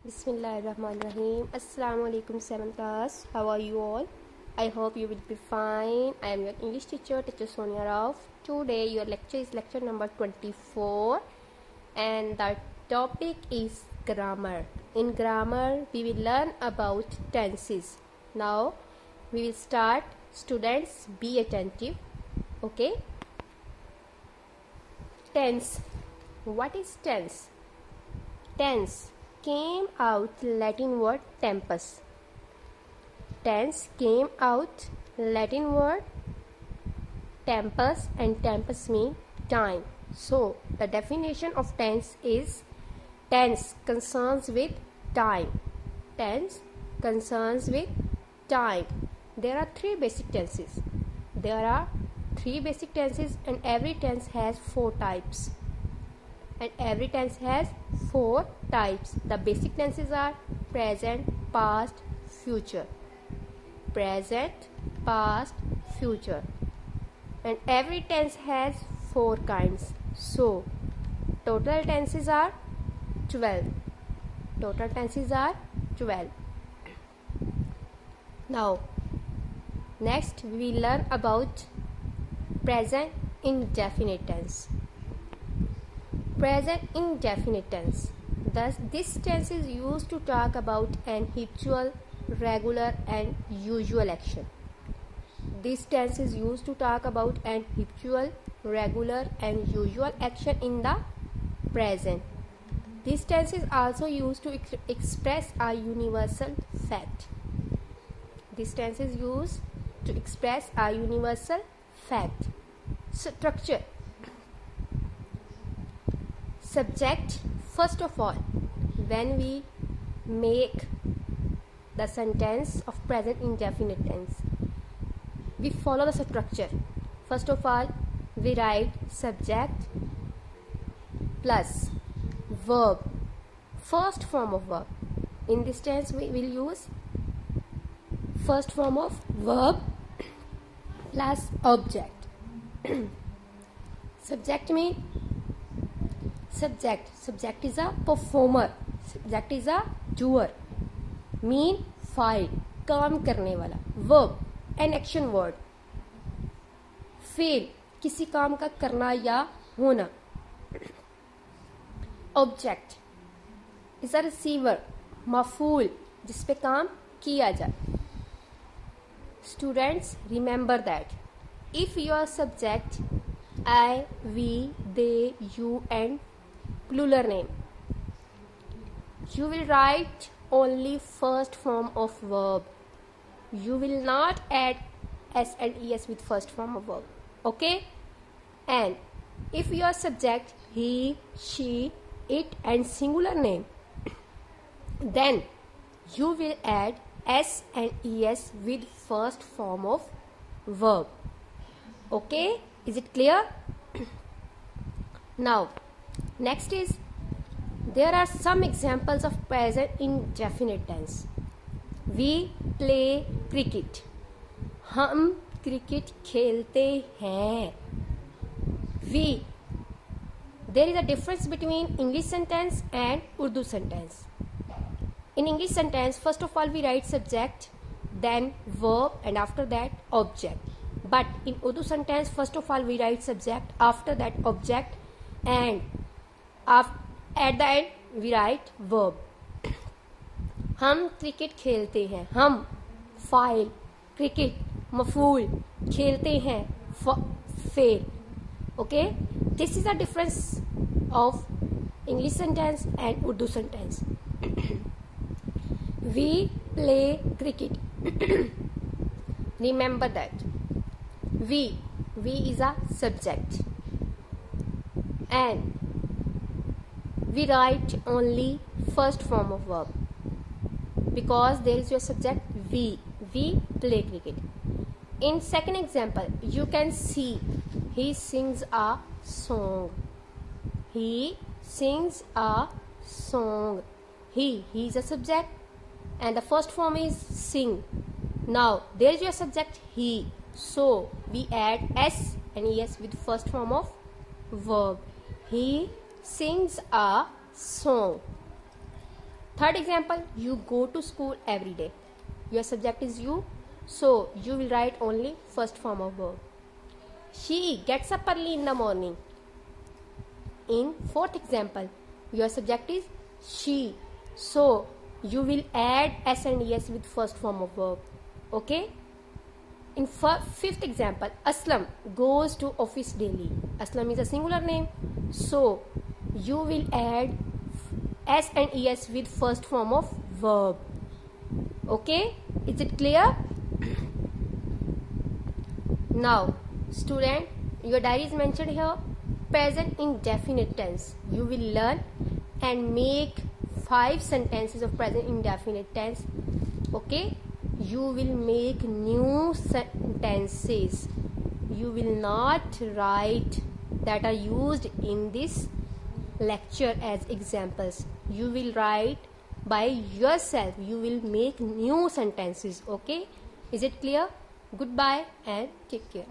Bismillahirrahmanirrahim. Assalamu alaikum 7th class. How are you all? I hope you will be fine. I am your English teacher, Teacher Sonia Rao. Today your lecture is lecture number 24 and the topic is grammar. In grammar we will learn about tenses. Now we will start. Students, be attentive. Okay? Tense. What is tense? Tense came out Latin word tempus. Tense came out Latin word tempus and tempus mean time. So the definition of tense is tense concerns with time. Tense concerns with time. There are three basic tenses. And every tense has four types. The basic tenses are present, past, future. Present, past, future. And every tense has four kinds. So, total tenses are 12. Now, next we will learn about present indefinite tense. Present indefinite tense. Thus, this tense is used to talk about an habitual, regular and usual action. This tense is used to talk about an habitual, regular and usual action in the present. This tense is also used to express a universal fact. Structure. Subject. First of all, when we make the sentence of present indefinite tense, we follow the structure. First of all, we write subject plus verb, first form of verb. In this tense, we will use first form of verb plus object. Subject means subject is a performer, subject is a doer, mean file, काम करने वाला. verb an action word. Fail, किसी काम का करना या होना. object is a receiver, मफूल, जिस पे काम किया जाए. Students, remember that if your subject I, we, they, you and plural name, you will write only first form of verb. You will not add s and es with first form of verb. Okay? And if your subject he, she, it and singular name, then you will add s and es with first form of verb. Okay? Is it clear? Now, next is, there are some examples of present indefinite tense. We play cricket. हम cricket खेलते हैं. We. There is a difference between English sentence and Urdu sentence. In English sentence, first of all we write subject, then verb and after that object. But in Urdu sentence, first of all we write subject, after that object and at the end we write verb. हम cricket खेलते हैं. हम file, cricket मफूल, खेलते हैं fail. Okay? This is the difference of English sentence and Urdu sentence. We play cricket. Remember that. We is a subject and we write only first form of verb because there is your subject we play cricket. In second example, you can see he sings a song. He is a subject and the first form is sing. Now there is your subject he, so we add s and es with first form of verb. He sings a song. Third example, you go to school every day. Your subject is you, so you will write only first form of verb. She gets up early in the morning. In fourth example, your subject is she, so you will add s and es with first form of verb. Okay. In fifth example, Aslam goes to office daily. Aslam is a singular name, so you will add s and es with first form of verb. Okay, is it clear? Now, student, your diary is mentioned here. Present indefinite tense. You will learn and make 5 sentences of present indefinite tense. Okay, you will make new sentences. You will not write that are used in this lecture as examples. You will write by yourself. You will make new sentences. Okay, is it clear? Goodbye and take care.